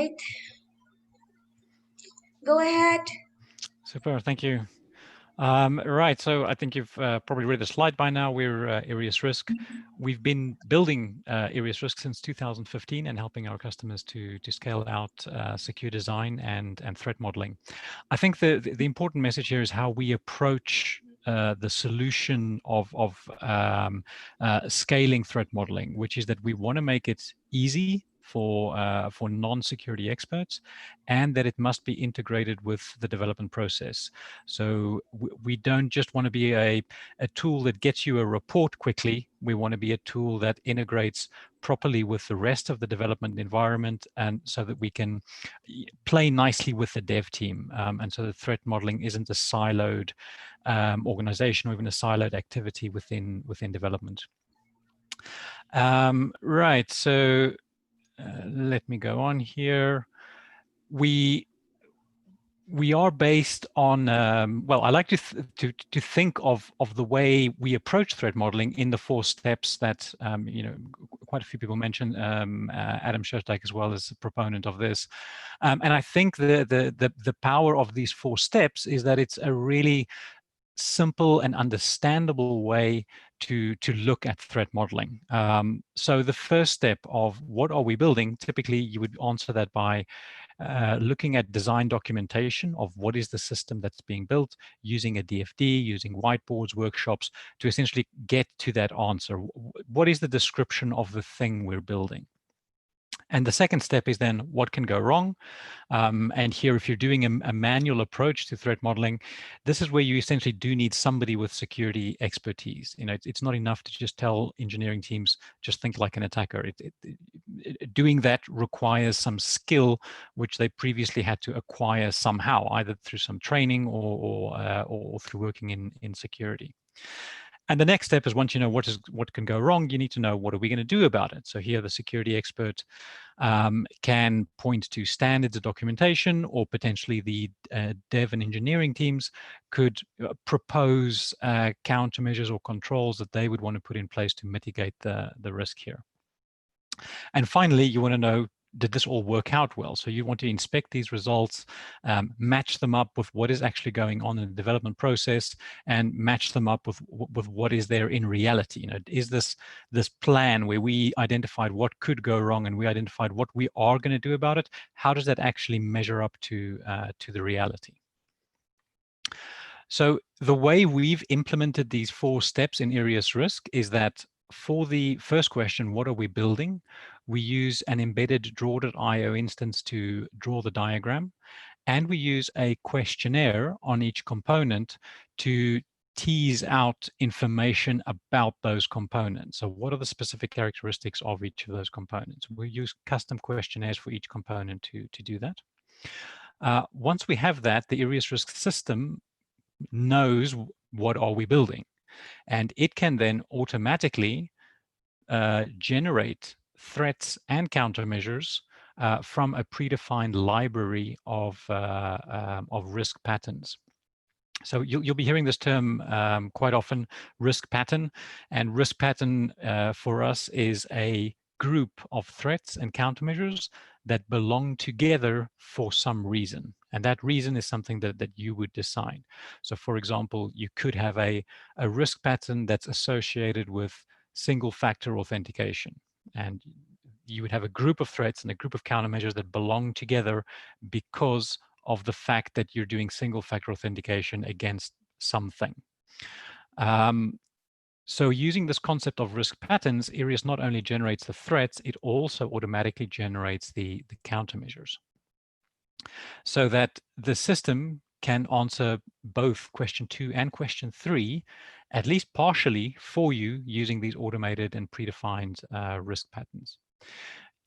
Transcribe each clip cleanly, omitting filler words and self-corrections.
right. Go ahead. Super, thank you. Right, so I think you've probably read the slide by now. We're Areas Risk. We've been building Areas Risk since 2015 and helping our customers to scale out secure design and threat modeling. I think the important message here is how we approach the solution of scaling threat modeling, which is that we want to make it easy for non-security experts, and that it must be integrated with the development process. So we don't just want to be a tool that gets you a report quickly. We want to be a tool that integrates properly with the rest of the development environment, and so that we can play nicely with the dev team. And so the threat modeling isn't a siloed organization or even a siloed activity within development. Right, so let me go on here. We are based on, well, I like to think of the way we approach threat modeling in the 4 steps that, you know, quite a few people mentioned. Adam Schersteig as well as a proponent of this. And I think the power of these 4 steps is that it's a really simple and understandable way to look at threat modeling. So the first step of what are we building, typically you would answer that by looking at design documentation of what is the system that's being built, using a DFD, using whiteboards, workshops, to essentially get to that answer. What is the description of the thing we're building? And the second step is then what can go wrong. And here, if you're doing a manual approach to threat modeling, this is where you essentially do need somebody with security expertise. You know, it's not enough to just tell engineering teams, just think like an attacker. Doing that requires some skill, which they previously had to acquire somehow, either through some training or through working in security. And the next step is, once you know what can go wrong, you need to know what are we going to do about it. So here, the security expert can point to standards of documentation, or potentially the dev and engineering teams could propose countermeasures or controls that they would want to put in place to mitigate the risk here. And finally, you want to know, did this all work out well? So you want to inspect these results, match them up with what is actually going on in the development process, and match them up with what is there in reality. You know, is this plan where we identified what could go wrong and we identified what we are going to do about it, how does that actually measure up to the reality? So the way we've implemented these 4 steps in Areas Risk is that for the first question, what are we building? We use an embedded draw.io instance to draw the diagram, and we use a questionnaire on each component to tease out information about those components. So what are the specific characteristics of each of those components? We use custom questionnaires for each component to do that. Once we have that, the Areas Risk system knows what are we building, and it can then automatically generate threats and countermeasures from a predefined library of risk patterns. So you'll be hearing this term quite often, risk pattern. And risk pattern for us is a group of threats and countermeasures that belong together for some reason. And that reason is something that you would decide. So for example, you could have a risk pattern that's associated with single factor authentication. And you would have a group of threats and a group of countermeasures that belong together because of the fact that you're doing single factor authentication against something. So using this concept of risk patterns, Areas not only generates the threats, it also automatically generates the countermeasures, so that the system can answer both question 2 and question 3, at least partially, for you using these automated and predefined risk patterns.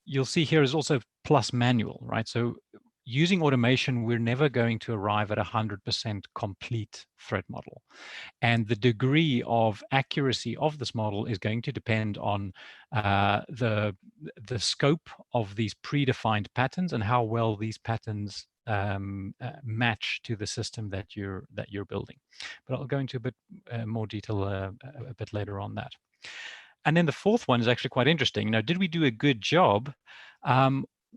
You'll see here is also plus manual, right? So using automation, we're never going to arrive at 100% complete threat model. And the degree of accuracy of this model is going to depend on the scope of these predefined patterns and how well these patterns match to the system that you're building. But I'll go into a bit more detail a bit later on that. And then the fourth one is actually quite interesting. Now, did we do a good job?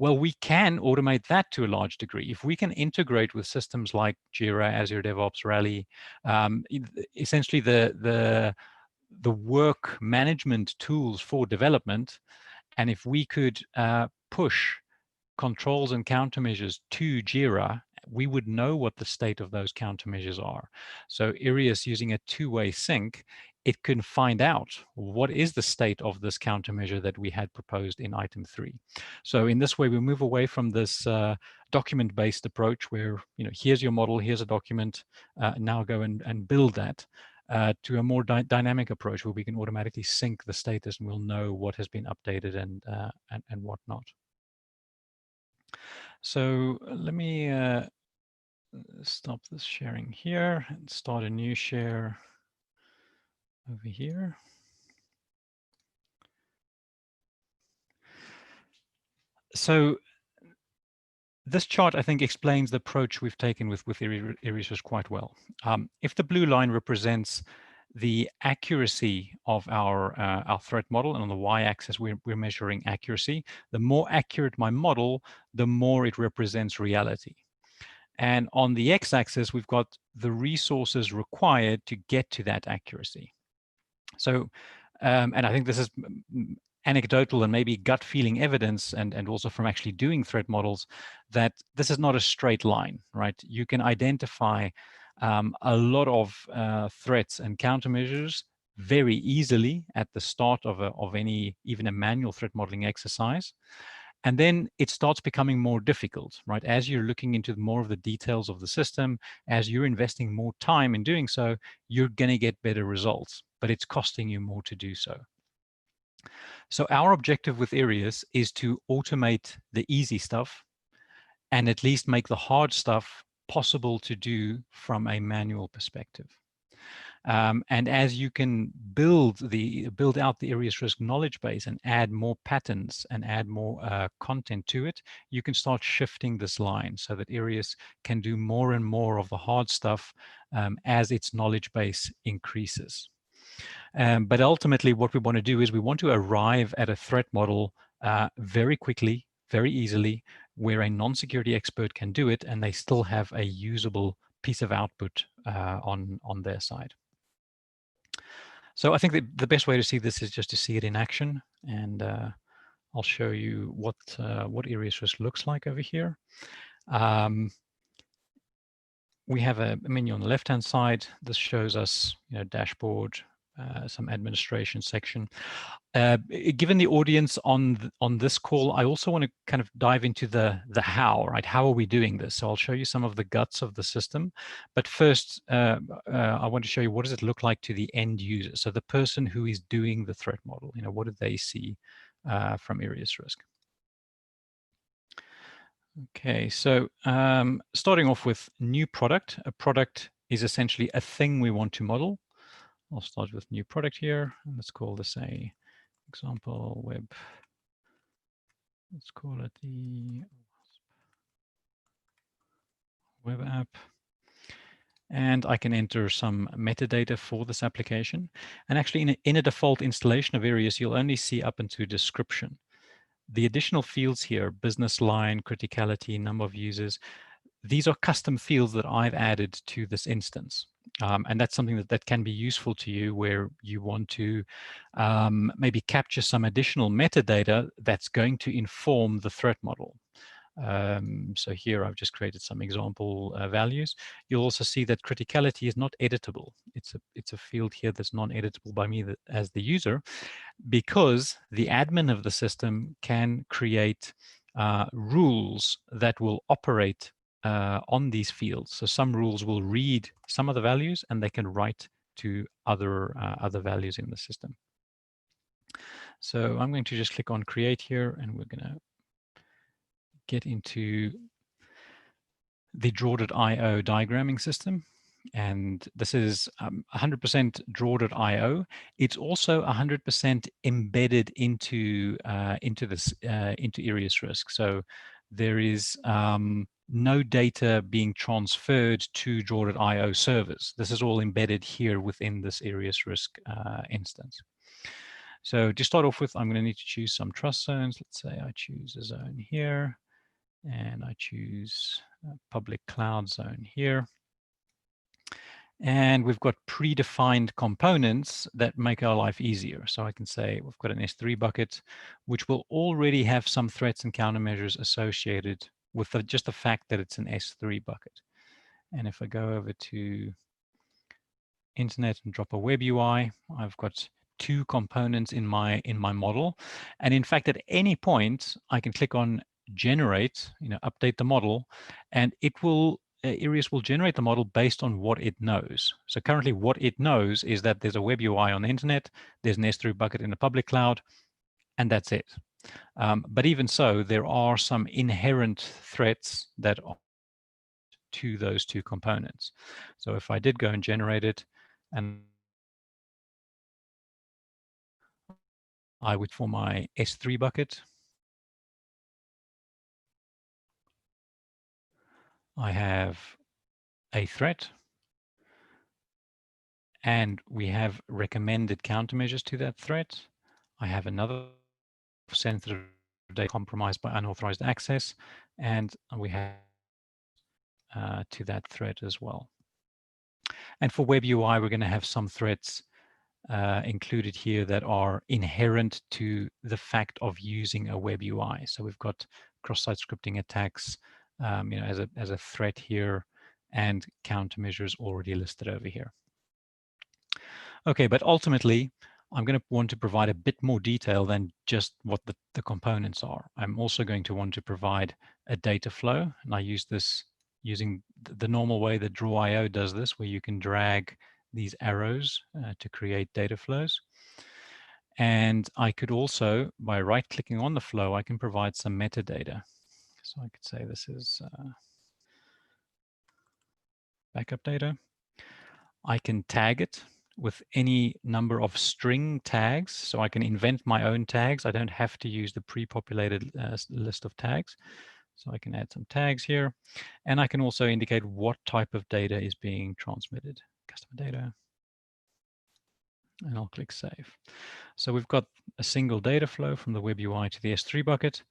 Well, we can automate that to a large degree. If we can integrate with systems like Jira, Azure DevOps, Rally, essentially the work management tools for development, and if we could push controls and countermeasures to Jira, we would know what the state of those countermeasures are. So Irius, using a two-way sync, it can find out what is the state of this countermeasure that we had proposed in item 3. So in this way, we move away from this document-based approach where, here's your model, here's a document, now go and build that, to a more dynamic approach where we can automatically sync the status and we'll know what has been updated and what not. So let me stop this sharing here and start a new share over here. So this chart, I think, explains the approach we've taken with Irius quite well. If the blue line represents the accuracy of our threat model, and on the y-axis we're measuring accuracy, the more accurate my model, the more it represents reality. And on the x-axis, we've got the resources required to get to that accuracy. So, and I think this is anecdotal and maybe gut feeling evidence, and also from actually doing threat models, that this is not a straight line, right? You can identify a lot of threats and countermeasures very easily at the start of any, even a manual threat modeling exercise. And then it starts becoming more difficult, right? As you're looking into more of the details of the system, as you're investing more time in doing so, you're going to get better results, but it's costing you more to do so. So our objective with Irius is to automate the easy stuff and at least make the hard stuff possible to do from a manual perspective. And as you can build out the Irius risk knowledge base and add more patterns and add more content to it, you can start shifting this line so that Irius can do more and more of the hard stuff as its knowledge base increases. But ultimately, what we want to do is we want to arrive at a threat model very quickly, very easily, where a non-security expert can do it and they still have a usable piece of output on their side. So I think the best way to see this is just to see it in action, and I'll show you what Irius risk looks like over here. We have a menu on the left-hand side. This shows us, dashboard, some administration section. Given the audience on this call, I also want to kind of dive into the how, right? How are we doing this? So I'll show you some of the guts of the system. But first, I want to show you what does it look like to the end user. So the person who is doing the threat model, what do they see from Irius risk? Okay, so starting off with new product. A product is essentially a thing we want to model. I'll start with new product here. Let's call this a example web. Let's call it the web app. And I can enter some metadata for this application. And actually in a default installation of Irius, you'll only see up into description. The additional fields here, business line, criticality, number of users, these are custom fields that I've added to this instance. And that's something that can be useful to you where you want to maybe capture some additional metadata that's going to inform the threat model. So here I've just created some example values. You'll also see that criticality is not editable. It's a field here that's non-editable by me as the user, because the admin of the system can create rules that will operate on these fields. So some rules will read some of the values and they can write to other values in the system. So I'm going to just click on create here, and we're going to get into the draw.io diagramming system. And this is 100% draw.io. It's also 100% embedded into Irius risk. So there is no data being transferred to draw.io servers. This is all embedded here within this Irius risk instance. So to start off with, I'm going to need to choose some trust zones. Let's say I choose a zone here, and I choose a public cloud zone here. And we've got predefined components that make our life easier. So I can say we've got an S3 bucket, which will already have some threats and countermeasures associated with just the fact that it's an S3 bucket. And if I go over to internet and drop a web UI, I've got two components in my model. And in fact, at any point, I can click on generate, update the model, and it will Irius will generate the model based on what it knows. So currently what it knows is that there's a web UI on the internet, there's an S3 bucket in the public cloud, and that's it. But even so, there are some inherent threats that are to those two components. So if I did go and generate it, and I would, for my S3 bucket, I have a threat, and we have recommended countermeasures to that threat. I have another sensitive data compromised by unauthorized access, and we have to that threat as well. And for web UI, we're going to have some threats included here that are inherent to the fact of using a web UI. So we've got cross-site scripting attacks, as a threat here, and countermeasures already listed over here. Okay, but ultimately, I'm going to want to provide a bit more detail than just what the components are. I'm also going to want to provide a data flow, and I use this using the normal way that Draw.io does this, where you can drag these arrows to create data flows. And I could also, by right-clicking on the flow, I can provide some metadata. So I could say this is backup data. I can tag it with any number of string tags. So I can invent my own tags. I don't have to use the pre-populated list of tags. So I can add some tags here. And I can also indicate what type of data is being transmitted. Customer data. And I'll click Save. So we've got a single data flow from the web UI to the S3 bucket.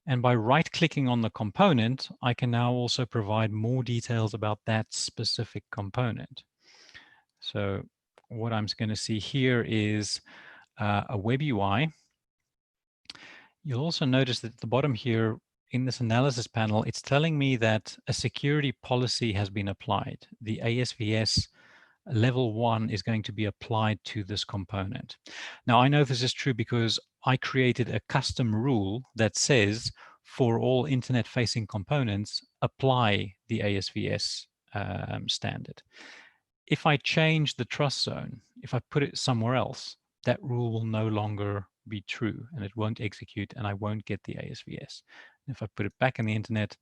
And by right-clicking on the component, I can now also provide more details about that specific component. So what I'm going to see here is a web UI. You'll also notice that at the bottom here in this analysis panel, it's telling me that a security policy has been applied. The ASVS level 1 is going to be applied to this component. Now, I know this is true because I created a custom rule that says for all internet-facing components, apply the ASVS standard. If I change the trust zone, if I put it somewhere else, that rule will no longer be true and it won't execute and I won't get the ASVS. If I put it back in the internet,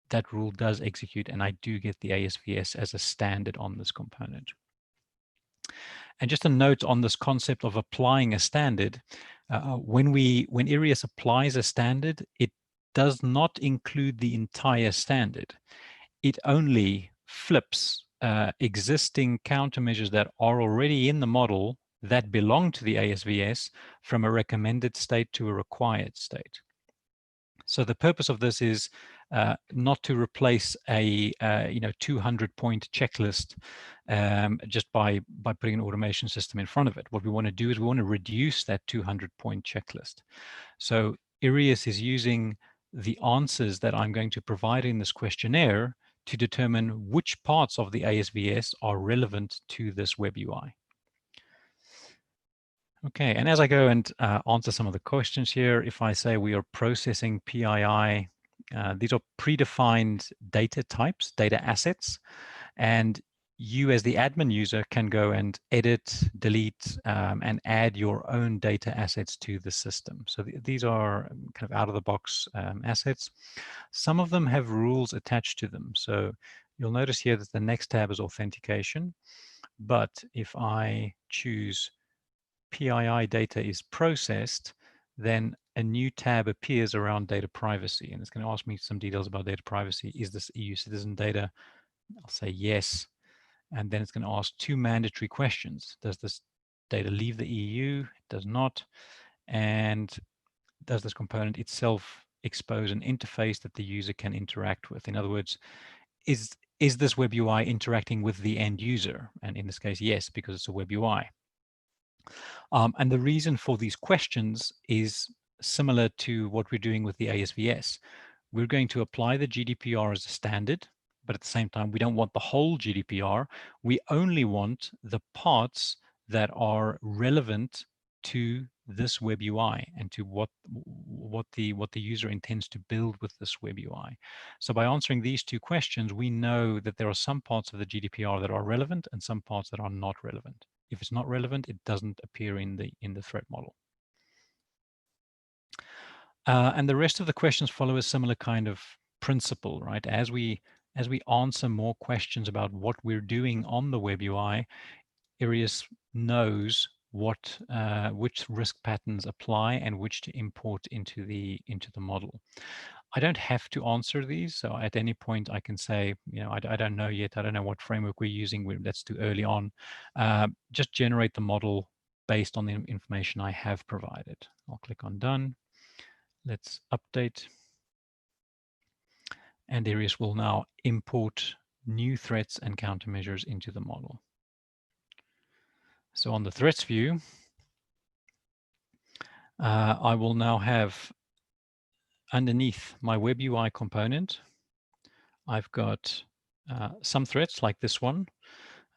that rule does execute and I do get the ASVS as a standard on this component. And just a note on this concept of applying a standard, when Irius applies a standard, it does not include the entire standard. It only flips existing countermeasures that are already in the model that belong to the ASVS from a recommended state to a required state. So the purpose of this is not to replace a 200-point checklist just by putting an automation system in front of it. What we want to do is we want to reduce that 200-point checklist. So Irius is using the answers that I'm going to provide in this questionnaire to determine which parts of the ASVS are relevant to this web UI. Okay, and as I go and answer some of the questions here, if I say we are processing PII, these are predefined data types, data assets, and you as the admin user can go and edit, delete, and add your own data assets to the system. So these are kind of out-of-the-box assets. Some of them have rules attached to them. So you'll notice here that the next tab is authentication. But if I choose PII data is processed, then a new tab appears around data privacy. And it's going to ask me some details about data privacy. Is this EU citizen data? I'll say yes. And then it's going to ask two mandatory questions. Does this data leave the EU? It does not. And does this component itself expose an interface that the user can interact with? In other words, is this web UI interacting with the end user? And in this case, yes, because it's a web UI. And the reason for these questions is similar to what we're doing with the ASVS. We're going to apply the GDPR as a standard, but at the same time, we don't want the whole GDPR. We only want the parts that are relevant to this web UI and to what the user intends to build with this web UI. So by answering these two questions, we know that there are some parts of the GDPR that are relevant and some parts that are not relevant. If it's not relevant, it doesn't appear in the threat model. And the rest of the questions follow a similar kind of principle, right? As we answer more questions about what we're doing on the web UI, Arius knows what which risk patterns apply and which to import into the model. I don't have to answer these, so at any point I can say, I don't know yet. I don't know what framework we're using. That's too early on. Just generate the model based on the information I have provided. I'll click on done. Let's update. And Arius will now import new threats and countermeasures into the model. So on the threats view, I will now have underneath my web UI component, I've got some threats like this one.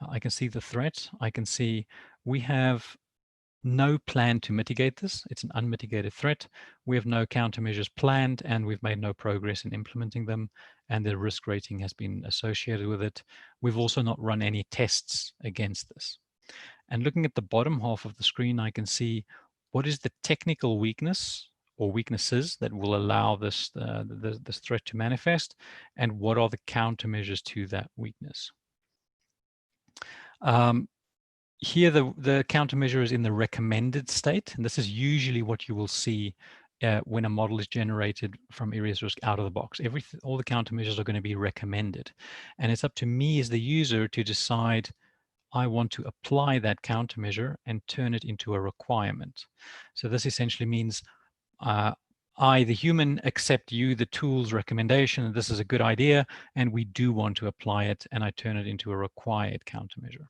I can see the threat. I can see we have no plan to mitigate this. It's an unmitigated threat. We have no countermeasures planned, and we've made no progress in implementing them, and the risk rating has been associated with it. We've also not run any tests against this. And looking at the bottom half of the screen, I can see what is the technical weakness or weaknesses that will allow this threat to manifest, and what are the countermeasures to that weakness. Here, the countermeasure is in the recommended state, and this is usually what you will see when a model is generated from Arius Risk out of the box. All the countermeasures are going to be recommended, and it's up to me as the user to decide I want to apply that countermeasure and turn it into a requirement. So this essentially means I, the human, accept you, the tool's recommendation, and this is a good idea, and we do want to apply it, and I turn it into a required countermeasure.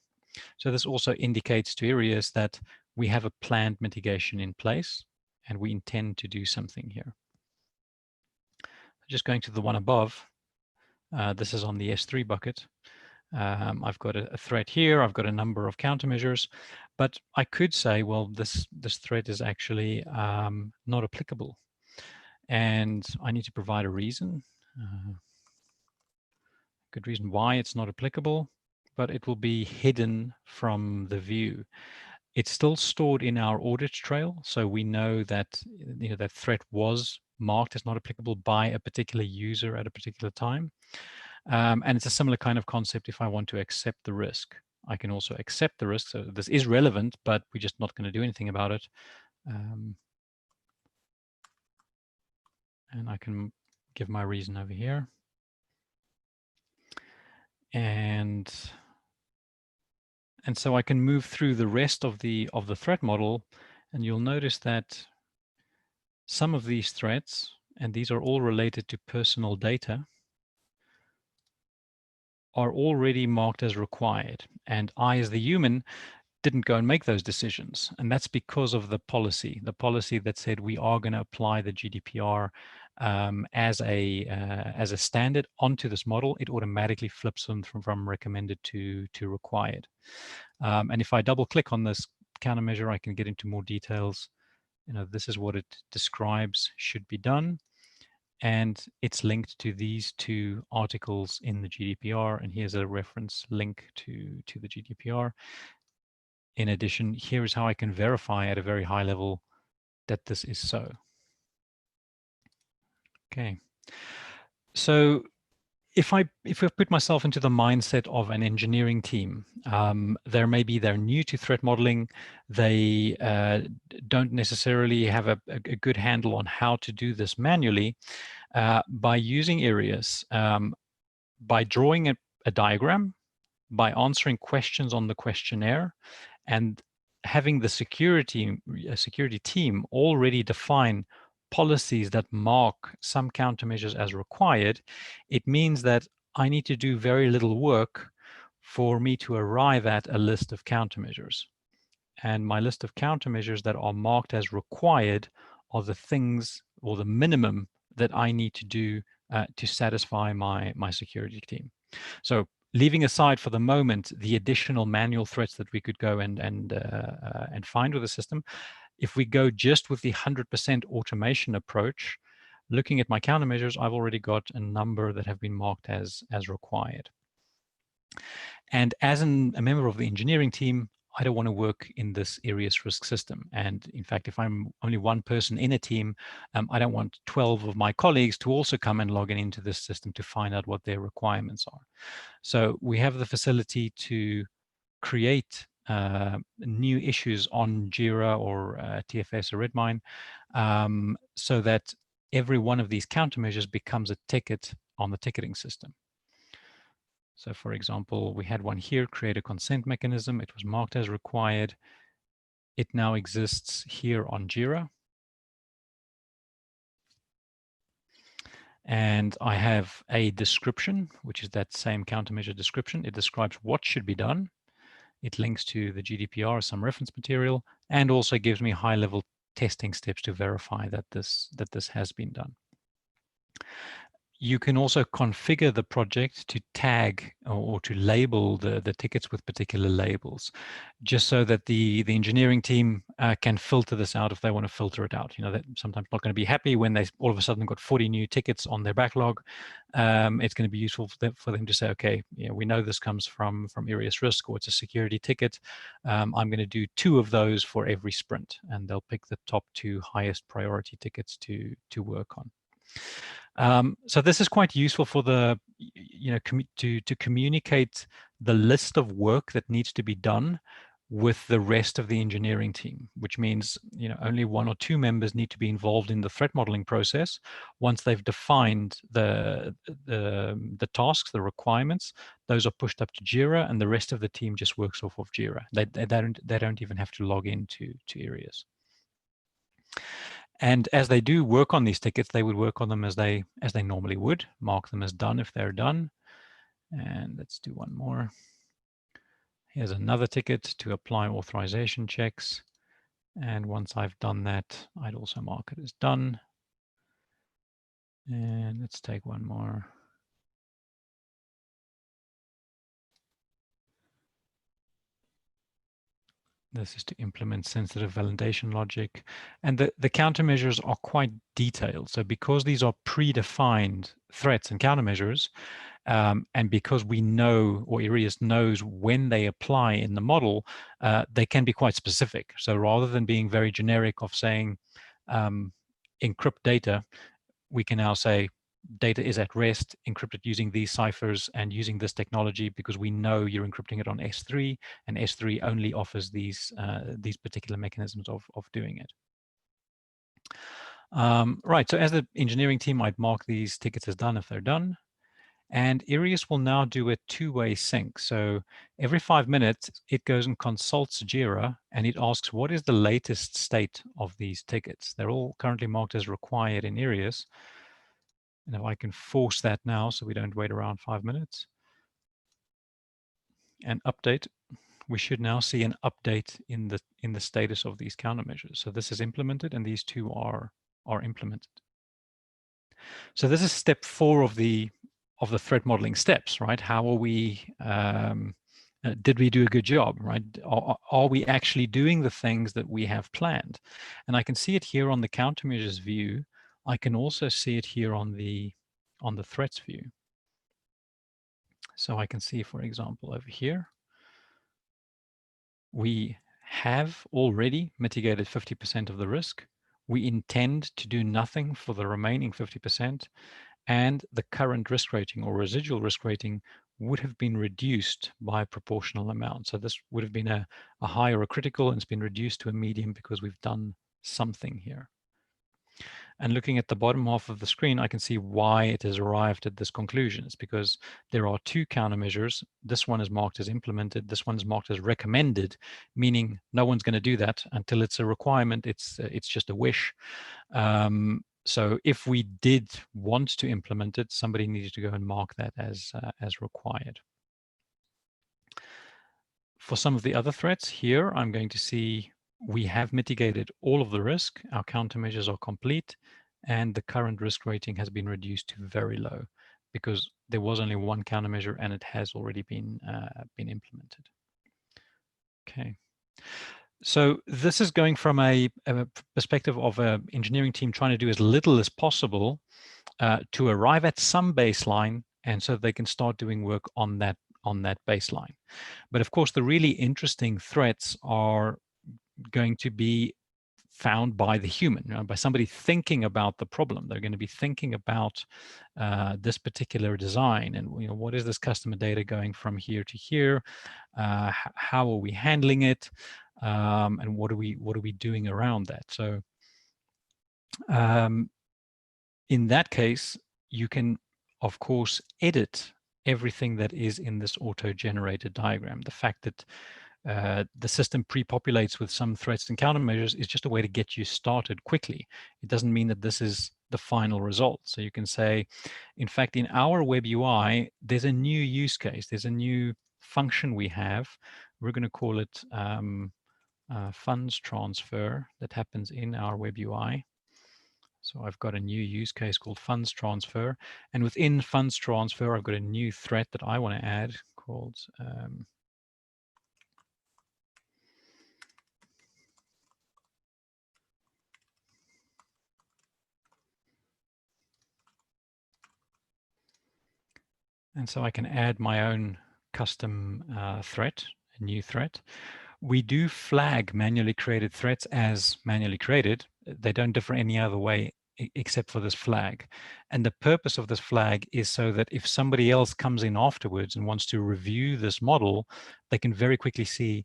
So this also indicates to Arius that we have a planned mitigation in place, and we intend to do something here. Just going to the one above, this is on the S3 bucket. I've got a threat here. I've got a number of countermeasures, but I could say, well, this threat is actually not applicable, and I need to provide a reason, good reason why it's not applicable, but it will be hidden from the view. It's still stored in our audit trail, so we know that that threat was marked as not applicable by a particular user at a particular time. And it's a similar kind of concept if I want to accept the risk. I can also accept the risk. So this is relevant, but we're just not going to do anything about it. And I can give my reason over here. And so I can move through the rest of the threat model, and you'll notice that some of these threats, and these are all related to personal data, are already marked as required. And I, as the human, didn't go and make those decisions. And that's because of the policy that said we are going to apply the GDPR as a standard onto this model. It automatically flips them from recommended to required. And if I double click on this countermeasure, I can get into more details. This is what it describes should be done. And it's linked to these two articles in the GDPR. And here's a reference link to the GDPR. In addition, here is how I can verify at a very high level that this is so. Okay. So if I put myself into the mindset of an engineering team, they're new to threat modeling. They don't necessarily have a good handle on how to do this manually. By using Arius, by drawing a diagram, by answering questions on the questionnaire, and having the security team already define policies that mark some countermeasures as required, it means that I need to do very little work for me to arrive at a list of countermeasures. And my list of countermeasures that are marked as required are the things or the minimum that I need to do to satisfy my security team. So leaving aside for the moment the additional manual threats that we could go and find with the system, if we go just with the 100% automation approach, looking at my countermeasures, I've already got a number that have been marked as required. And as a member of the engineering team, I don't want to work in this ARIAS risk system. And in fact, if I'm only one person in a team, I don't want 12 of my colleagues to also come and log in into this system to find out what their requirements are. So we have the facility to create new issues on Jira or TFS or Redmine, so that every one of these countermeasures becomes a ticket on the ticketing system. So for example, we had one here, create a consent mechanism. It was marked as required. It now exists here on Jira. And I have a description, which is that same countermeasure description. It describes what should be done. It links to the GDPR, some reference material, and also gives me high-level testing steps to verify that this has been done. You can also configure the project to tag or to label the tickets with particular labels, just so that the engineering team can filter this out if they want to filter it out. You know, they're sometimes not going to be happy when they all of a sudden got 40 new tickets on their backlog. It's going to be useful for them to say, okay, yeah, we know this comes from ARIAS risk, or it's a security ticket. I'm going to do 2 of those for every sprint, and they'll pick the top 2 highest priority tickets to work on. So this is quite useful for the, to communicate the list of work that needs to be done with the rest of the engineering team, which means, only 1 or 2 members need to be involved in the threat modeling process. Once they've defined the tasks, the requirements, those are pushed up to Jira, and the rest of the team just works off of Jira. They don't even have to log into ARIAS. And as they do work on these tickets, they would work on them as they normally would, mark them as done if they're done. And let's do one more. Here's another ticket to apply authorization checks. And once I've done that, I'd also mark it as done. And let's take one more. This is to implement sensitive validation logic. And the countermeasures are quite detailed. So because these are predefined threats and countermeasures, and because we know, or ARIAS knows when they apply in the model, they can be quite specific. So rather than being very generic of saying encrypt data, we can now say data is at rest, encrypted using these ciphers and using this technology, because we know you're encrypting it on S3, and S3 only offers these particular mechanisms of doing it. Right, so as the engineering team, I'd mark these tickets as done if they're done. And ARIAS will now do a 2-way sync. So every 5 minutes, it goes and consults Jira, and it asks, what is the latest state of these tickets? They're all currently marked as required in ARIAS. And if I can force that now so we don't wait around 5 minutes and update, we should now see an update in the status of these countermeasures. So this is implemented, and these 2 are implemented. So this is step 4 of the threat modeling steps, right? How are we, did we do a good job, right? Are we actually doing the things that we have planned? And I can see it here on the countermeasures view. I can also see it here on the threats view. So I can see, for example, over here, we have already mitigated 50% of the risk. We intend to do nothing for the remaining 50%. And the current risk rating or residual risk rating would have been reduced by a proportional amount. So this would have been a high or a critical, and it's been reduced to a medium because we've done something here. And looking at the bottom half of the screen, I can see why it has arrived at this conclusion. It's because there are two countermeasures. This one is marked as implemented. This one is marked as recommended, meaning no one's going to do that until it's a requirement. It's just a wish. So if we did want to implement it, somebody needed to go and mark that as required. For some of the other threats here, I'm going to see we have mitigated all of the risk. Our countermeasures are complete, and the current risk rating has been reduced to very low because there was only one countermeasure and it has already been implemented. Okay. So this is going from a perspective of an engineering team trying to do as little as possible to arrive at some baseline, and so they can start doing work on that baseline. But of course, the really interesting threats are going to be found by the human, by somebody thinking about the problem. They're going to be thinking about this particular design, and what is this customer data going from here to here? How are we handling it? And what are we doing around that? So in that case, you can, of course, edit everything that is in this auto-generated diagram. The fact that the system pre-populates with some threats and countermeasures is just a way to get you started quickly. It doesn't mean that this is the final result. So you can say, in fact, in our web UI, there's a new use case. There's a new function we have. We're going to call it funds transfer that happens in our web UI. So I've got a new use case called funds transfer. And within funds transfer, I've got a new threat that I want to add called and so I can add my own custom threat, a new threat. We do flag manually created threats as manually created. They don't differ any other way except for this flag. And the purpose of this flag is so that if somebody else comes in afterwards and wants to review this model, they can very quickly see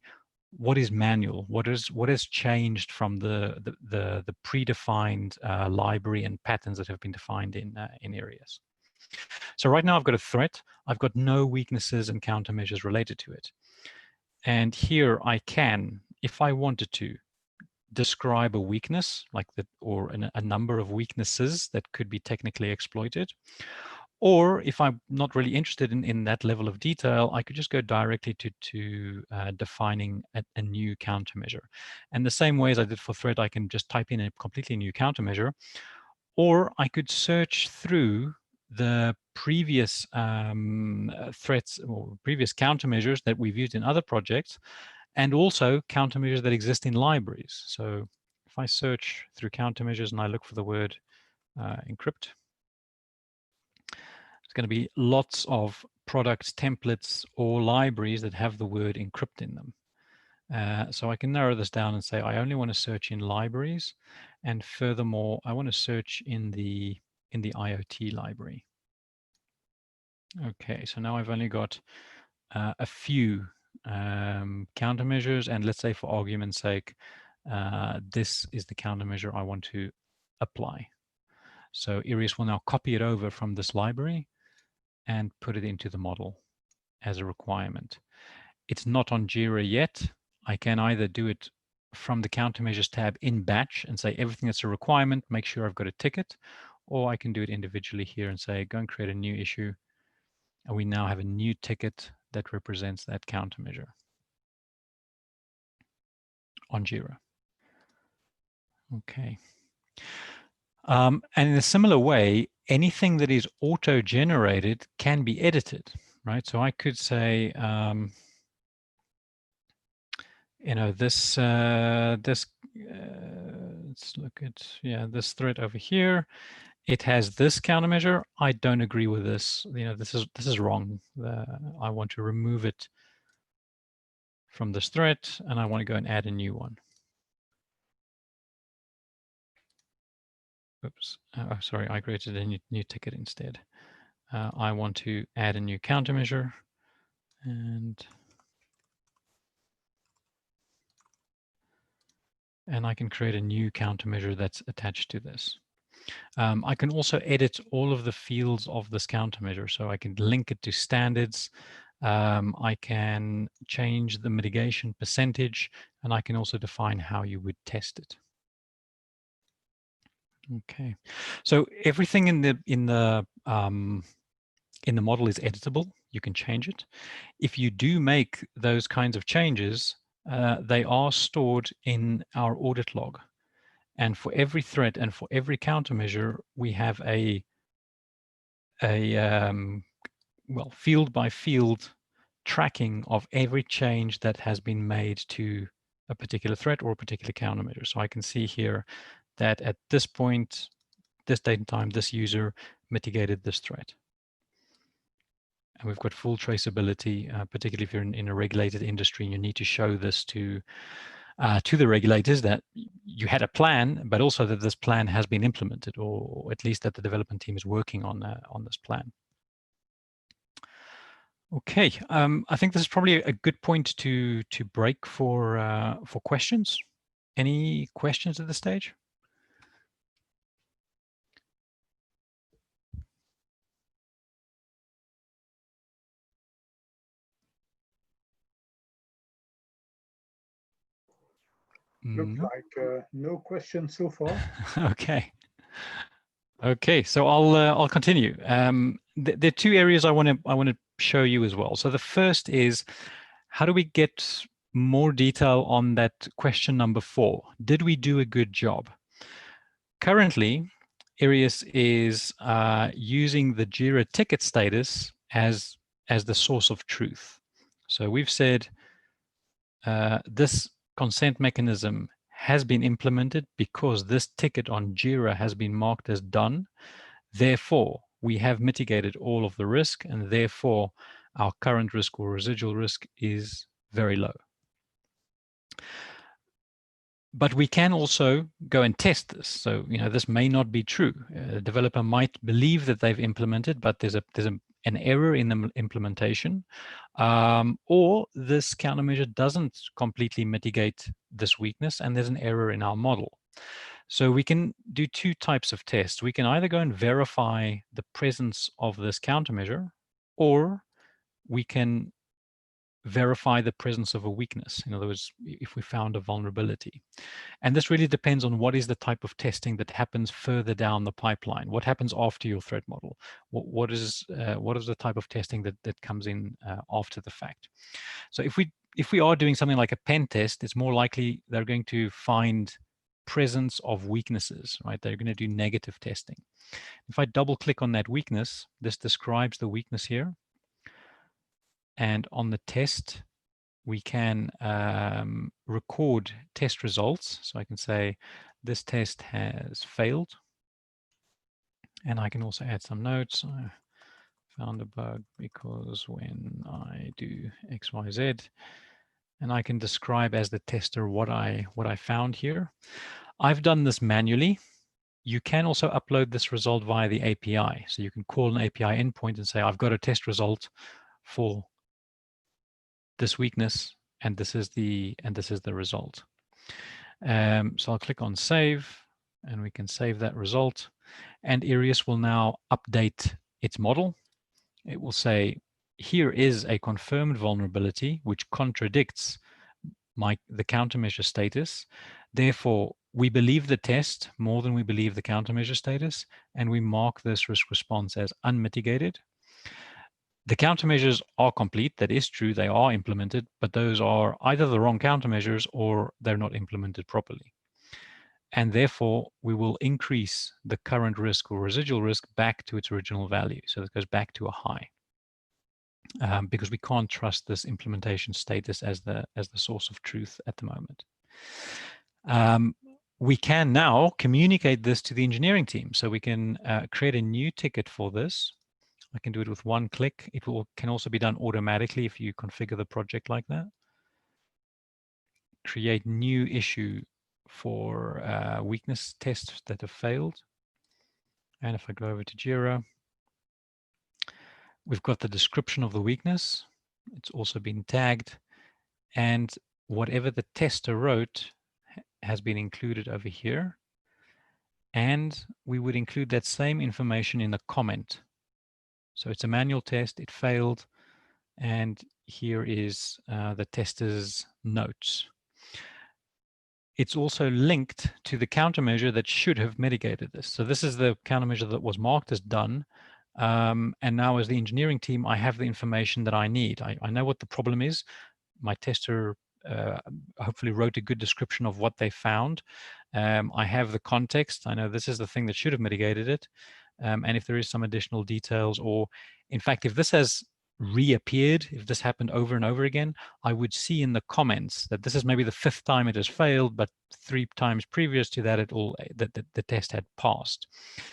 what is manual, what has changed from the predefined library and patterns that have been defined in areas. So right now I've got a threat. I've got no weaknesses and countermeasures related to it. And here I can, if I wanted to, describe a weakness like that, or a number of weaknesses that could be technically exploited. Or if I'm not really interested in that level of detail, I could just go directly to defining a new countermeasure. And the same way as I did for threat, I can just type in a completely new countermeasure, or I could search through the previous threats or previous countermeasures that we've used in other projects, and also countermeasures that exist in libraries. So if I search through countermeasures and I look for the word encrypt, it's going to be lots of products, templates, or libraries that have the word encrypt in them. So I can narrow this down and say I only want to search in libraries, and furthermore, I want to search in the IoT library. Okay, so now I've only got a few countermeasures, and let's say for argument's sake, this is the countermeasure I want to apply. So Iris will now copy it over from this library and put it into the model as a requirement. It's not on Jira yet. I can either do it from the countermeasures tab in batch and say everything that's a requirement, make sure I've got a ticket, or I can do it individually here and say, go and create a new issue. And we now have a new ticket that represents that countermeasure on Jira. Okay. And in a similar way, anything that is auto-generated can be edited, right? So I could say, this, let's look at, this thread over here. It has this countermeasure. I don't agree with this. This is wrong. I want to remove it from this thread, and I want to go and add a new one. Oops. Oh, sorry, I created a new ticket instead. I want to add a new countermeasure, and I can create a new countermeasure that's attached to this. I can also edit all of the fields of this countermeasure. So I can link it to standards. I can change the mitigation percentage, and I can also define how you would test it. Okay, so everything in the model is editable. You can change it. If you do make those kinds of changes, they are stored in our audit log. And for every threat and for every countermeasure, we have a well, field by field tracking of every change that has been made to a particular threat or a particular countermeasure. So I can see here that at this point, this date and time, this user mitigated this threat. And we've got full traceability, particularly if you're in a regulated industry and you need to show this to the regulators that you had a plan, but also that this plan has been implemented, or at least that the development team is working on this plan. Okay, I think this is probably a good point to break for questions. Any questions at this stage? Looks like no questions so far. Okay. Okay, so I'll continue. There are two areas I want to show you as well. So the first is, how do we get more detail on that question number 4? Did we do a good job? Currently, Arius is using the JIRA ticket status as the source of truth. So we've said this consent mechanism has been implemented because this ticket on JIRA has been marked as done. Therefore, we have mitigated all of the risk, and therefore our current risk or residual risk is very low. But we can also go and test this. So, this may not be true. A developer might believe that they've implemented, but there's an error in the implementation, or this countermeasure doesn't completely mitigate this weakness, and there's an error in our model. So we can do two types of tests. We can either go and verify the presence of this countermeasure, or we can verify the presence of a weakness. In other words, if we found a vulnerability. And this really depends on what is the type of testing that happens further down the pipeline. What happens after your threat model? What is the type of testing that comes in after the fact? So if we are doing something like a pen test, it's more likely they're going to find presence of weaknesses, right? They're going to do negative testing. If I double click on that weakness, this describes the weakness here. And on the test, we can record test results. So I can say this test has failed. And I can also add some notes. I found a bug because when I do X, Y, Z, and I can describe as the tester what I found here. I've done this manually. You can also upload this result via the API. So you can call an API endpoint and say, I've got a test result for this weakness, and this is the result. So I'll click on save, and we can save that result. And Arius will now update its model. It will say, here is a confirmed vulnerability which contradicts the countermeasure status. Therefore, we believe the test more than we believe the countermeasure status, and we mark this risk response as unmitigated. The countermeasures are complete. That is true. They are implemented, but those are either the wrong countermeasures or they're not implemented properly. And therefore, we will increase the current risk or residual risk back to its original value. So it goes back to a high, because we can't trust this implementation status as the source of truth at the moment. We can now communicate this to the engineering team. So we can create a new ticket for this. I can do it with one click. It can also be done automatically if you configure the project like that. Create new issue for weakness tests that have failed. And if I go over to JIRA, we've got the description of the weakness. It's also been tagged. And whatever the tester wrote has been included over here. and we would include that same information in the comment. So it's a manual test, it failed, and here is the tester's notes. It's also linked to the countermeasure that should have mitigated this. So this is the countermeasure that was marked as done. And now as the engineering team, I have the information that I need. I know what the problem is. My tester hopefully wrote a good description of what they found. I have the context. I know this is the thing that should have mitigated it. And if there is some additional details, or in fact, if this has reappeared, if this happened over and over again, I would see in the comments that this is maybe the 5th time it has failed, but 3 times previous to that, the test had passed.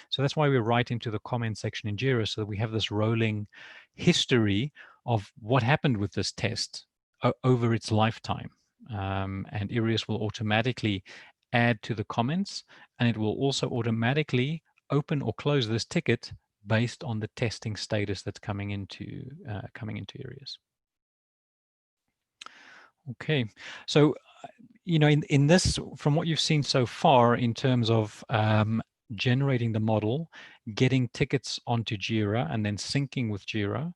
So that's why we write into the comment section in Jira, so that we have this rolling history of what happened with this test over its lifetime. And Iris will automatically add to the comments, and it will also automatically open or close this ticket based on the testing status that's coming into Iris. Okay, so in this, from what you've seen so far in terms of generating the model, getting tickets onto Jira, and then syncing with Jira,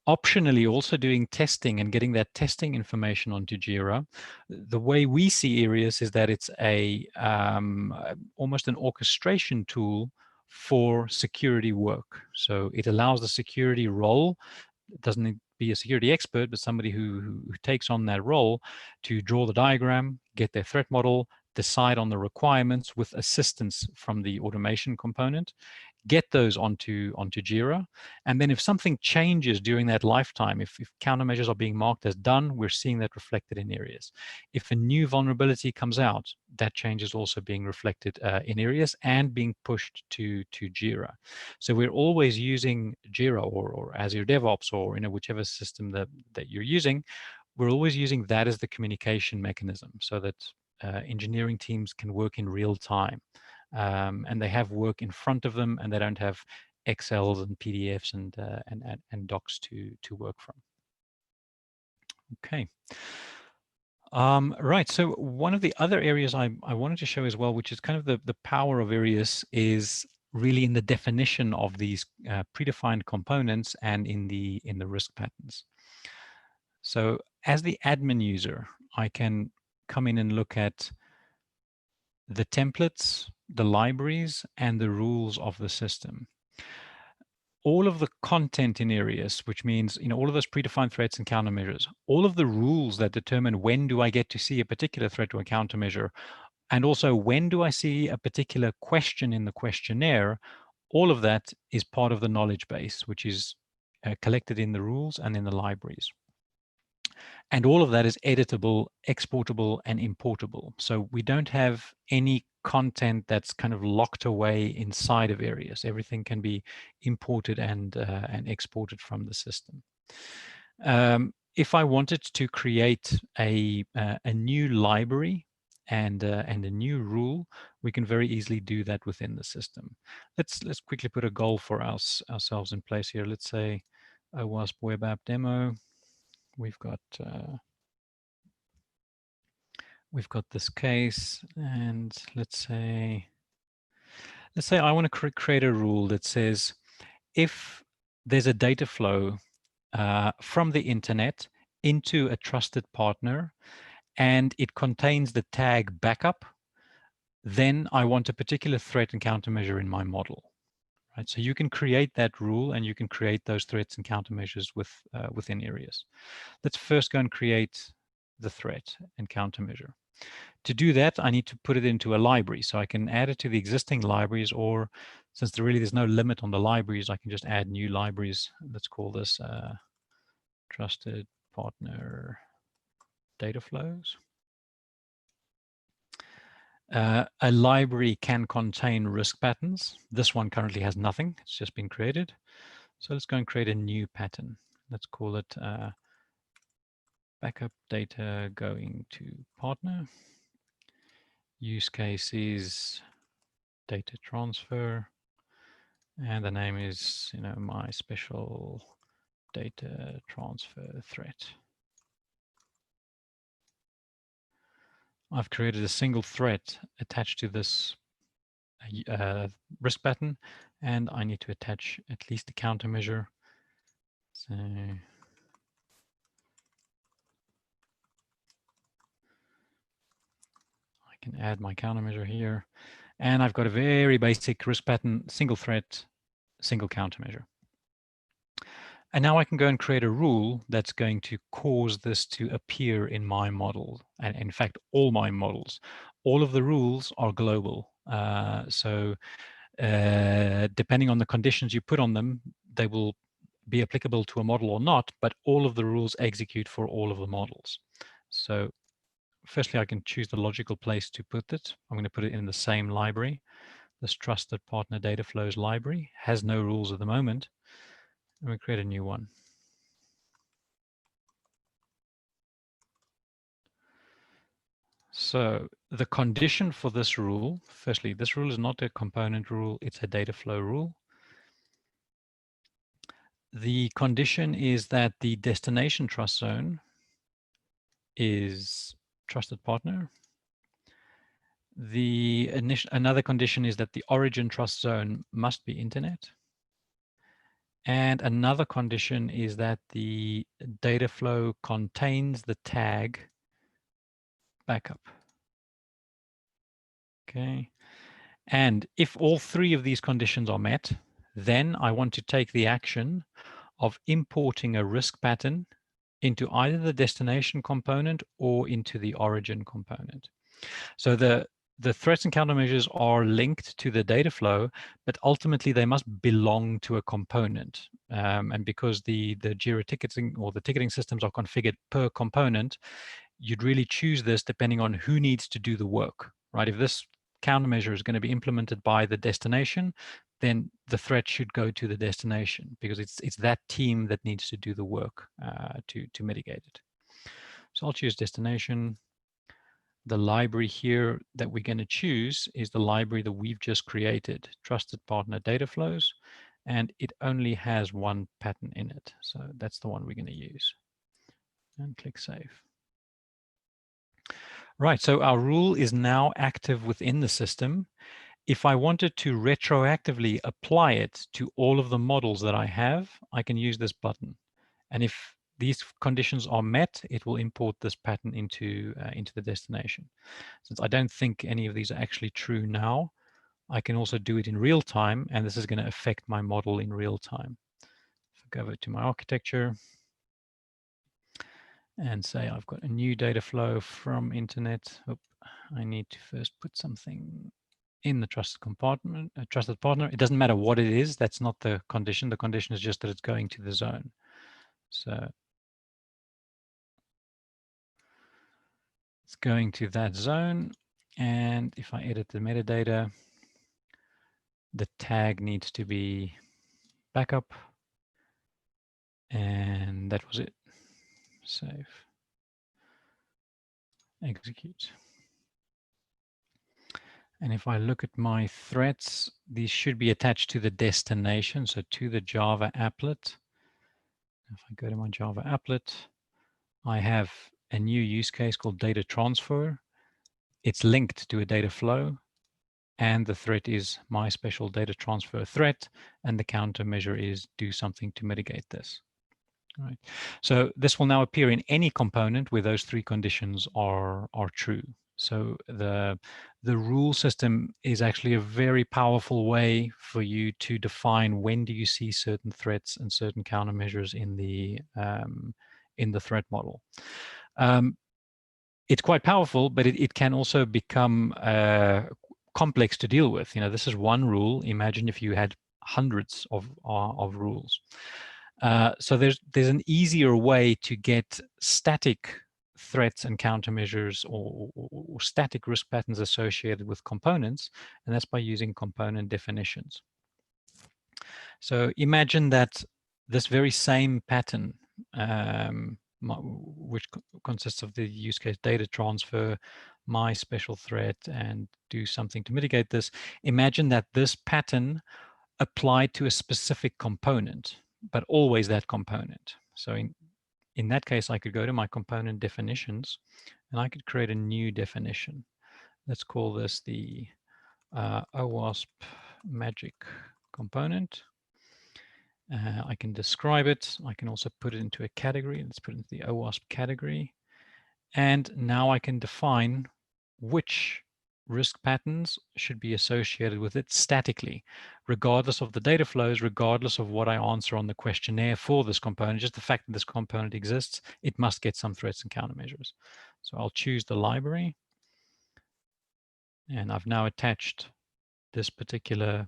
optionally also doing testing and getting that testing information onto Jira. The way we see Iris is that it's almost an orchestration tool for security work. So it allows the security role, it doesn't need to be a security expert, but somebody who takes on that role to draw the diagram, get their threat model, decide on the requirements with assistance from the automation component, get those onto Jira. And then if something changes during that lifetime, if countermeasures are being marked as done, we're seeing that reflected in areas. If a new vulnerability comes out, that change is also being reflected in areas and being pushed to Jira. So we're always using Jira or Azure DevOps, or whichever system that you're using, we're always using that as the communication mechanism, so that engineering teams can work in real time. And they have work in front of them, and they don't have Excels and PDFs and docs to work from. Okay. Right. So one of the other areas I wanted to show as well, which is kind of the power of Iris, is really in the definition of these predefined components and in the risk patterns. So as the admin user, I can come in and look at the templates, the libraries, and the rules of the system. All of the content in Iris, which means all of those predefined threats and countermeasures, all of the rules that determine when do I get to see a particular threat or a countermeasure, and also when do I see a particular question in the questionnaire, all of that is part of the knowledge base, which is collected in the rules and in the libraries. And all of that is editable, exportable, and importable. So we don't have any content that's kind of locked away inside of areas. Everything can be imported and exported from the system. If I wanted to create a new library and a new rule, we can very easily do that within the system. Let's quickly put a goal for ourselves in place here. Let's say OWASP web app demo. We've got this case, and let's say I want to create a rule that says if there's a data flow from the internet into a trusted partner and it contains the tag backup, then I want a particular threat and countermeasure in my model. Right? So you can create that rule and you can create those threats and countermeasures within areas. Let's first go and create the threat and countermeasure. To do that, I need to put it into a library. So I can add it to the existing libraries, or since there's no limit on the libraries, I can just add new libraries. Let's call this Trusted Partner Data Flows. A library can contain risk patterns. This one currently has nothing. It's just been created. So let's go and create a new pattern. Let's call it backup data going to partner. Use case is data transfer. And the name is, my special data transfer threat. I've created a single threat attached to this risk pattern, and I need to attach at least a countermeasure. So I can add my countermeasure here, and I've got a very basic risk pattern, single threat, single countermeasure. And now I can go and create a rule that's going to cause this to appear in my model. And in fact, all my models, all of the rules are global. Depending on the conditions you put on them, they will be applicable to a model or not, but all of the rules execute for all of the models. So firstly, I can choose the logical place to put it. I'm going to put it in the same library. This trusted partner data flows library has no rules at the moment. And we create a new one. So the condition for this rule, firstly, this rule is not a component rule, it's a data flow rule. The condition is that the destination trust zone is trusted partner. Another condition is that the origin trust zone must be internet. And another condition is that the data flow contains the tag backup. Okay. And if all three of these conditions are met, then I want to take the action of importing a risk pattern into either the destination component or into the origin component. So the threats and countermeasures are linked to the data flow, but ultimately they must belong to a component. And because the Jira ticketing or the ticketing systems are configured per component, you'd really choose this depending on who needs to do the work, right? If this countermeasure is going to be implemented by the destination, then the threat should go to the destination because it's that team that needs to do the work to mitigate it. So I'll choose destination. The library here that we're going to choose is the library that we've just created, Trusted Partner Data Flows, and it only has one pattern in it. So that's the one we're going to use. And click Save. Right, so our rule is now active within the system. If I wanted to retroactively apply it to all of the models that I have, I can use this button. And if these conditions are met, it will import this pattern into the destination. Since I don't think any of these are actually true now, I can also do it in real time, and this is going to affect my model in real time. If I go over to my architecture and say I've got a new data flow from internet. Oh, I need to first put something in the trusted compartment, trusted partner. It doesn't matter what it is. That's not the condition. The condition is just that it's going to the zone. So it's going to that zone. And if I edit the metadata, the tag needs to be backup. And that was it. Save. Execute. And if I look at my threats, these should be attached to the destination, so to the Java applet. If I go to my Java applet, I have a new use case called data transfer. It's linked to a data flow, and the threat is my special data transfer threat, and the countermeasure is do something to mitigate this. All right. So this will now appear in any component where those three conditions are true. So the rule system is actually a very powerful way for you to define when do you see certain threats and certain countermeasures in the threat model. It's quite powerful, but it can also become complex to deal with. You know, this is one rule. Imagine if you had hundreds of rules. So there's an easier way to get static threats and countermeasures or static risk patterns associated with components, and that's by using component definitions. So imagine that this very same pattern, which consists of the use case data transfer, my special threat, and do something to mitigate this. Imagine that this pattern applied to a specific component, but always that component. So in that case, I could go to my component definitions and I could create a new definition. Let's call this the OWASP magic component. I can describe it. I can also put it into a category. Let's put it into the OWASP category. And now I can define which risk patterns should be associated with it statically, regardless of the data flows, regardless of what I answer on the questionnaire for this component. Just the fact that this component exists, it must get some threats and countermeasures. So I'll choose the library. And I've now attached this particular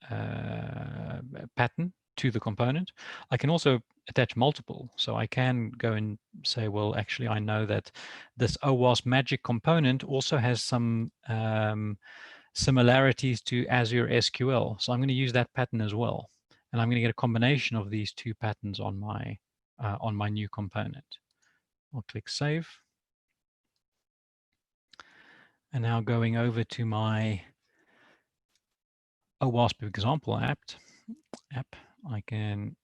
pattern to the component. I can also attach multiple. So I can go and say, well, actually, I know that this OWASP magic component also has some similarities to Azure SQL. So I'm going to use that pattern as well. And I'm going to get a combination of these two patterns on my new component. I'll click Save. And now going over to my OWASP example app, I can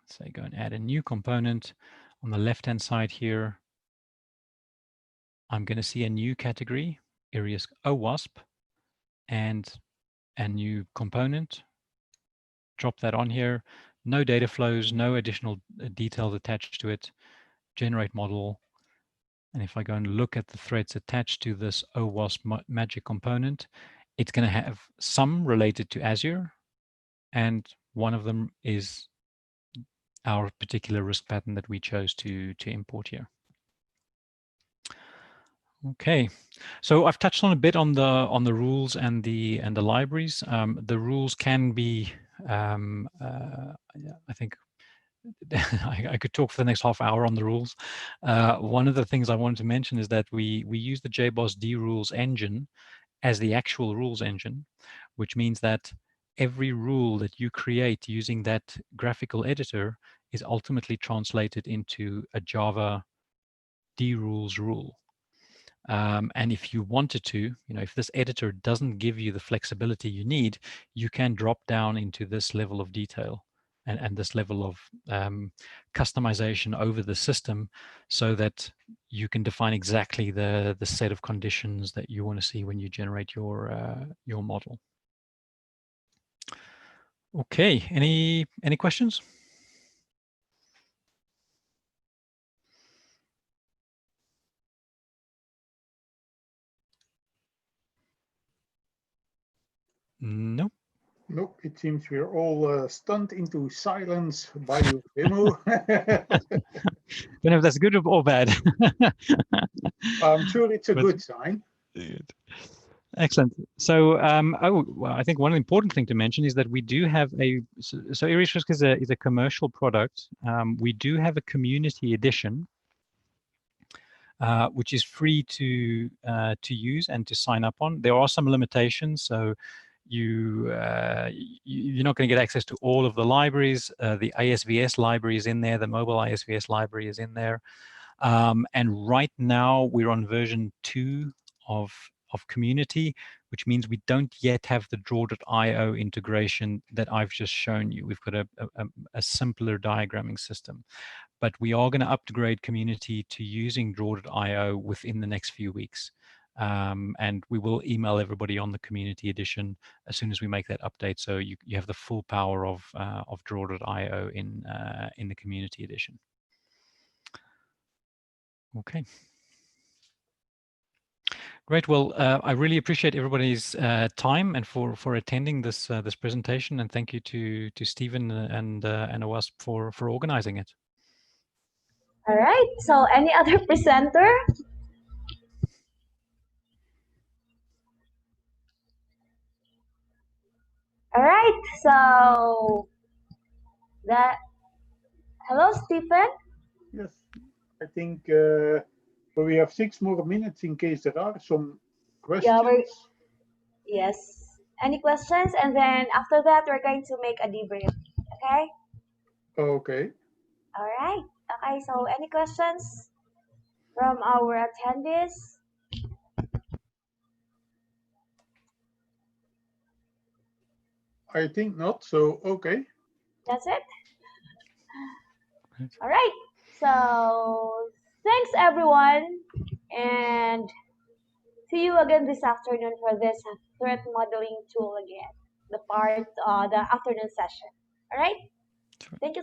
say go and add a new component. On the left-hand side here, I'm going to see a new category, areas OWASP, and a new component. Drop that on here. No data flows, no additional details attached to it. Generate model. And if I go and look at the threads attached to this OWASP magic component, it's going to have some related to Azure, and one of them is our particular risk pattern that we chose to import here. Okay, so I've touched on a bit on the rules and the libraries. The rules can be, I think, I could talk for the next half hour on the rules. One of the things I wanted to mention is that we use the JBoss D rules engine as the actual rules engine, which means that every rule that you create using that graphical editor is ultimately translated into a Java D rules rule. And if you wanted to, if this editor doesn't give you the flexibility you need, you can drop down into this level of detail and this level of customization over the system so that you can define exactly the set of conditions that you want to see when you generate your model. Okay, any questions? No. Nope, it seems we're all stunned into silence by you, Remo. Don't know if that's good or bad. I'm sure it's a good sign. Good. Excellent. So, well, I think one important thing to mention is that we do have so Wierckx is a commercial product. We do have a community edition, which is free to use and to sign up on. There are some limitations, so you're not going to get access to all of the libraries. The ASVS library is in there. The mobile ASVS library is in there. And right now we're on version 2 of community, which means we don't yet have the draw.io integration that I've just shown you. We've got a simpler diagramming system, but we are going to upgrade community to using draw.io within the next few weeks. And we will email everybody on the community edition as soon as we make that update, so you have the full power of draw.io in the community edition. Okay. Great. Well, I really appreciate everybody's time and for attending this this presentation, and thank you to Stephen and OWASP for organizing it. All right. So, any other presenter? All right. So, hello, Stephen. Yes, I think we have 6 more minutes in case there are some questions. Yes. Any questions? And then after that, we're going to make a debrief. Okay? Okay. All right. Okay. So, any questions from our attendees? I think not. So, okay. That's it. All right. So, thanks everyone, and see see you again this afternoon for this threat modeling tool again, the afternoon session. All right. Sure. Thank you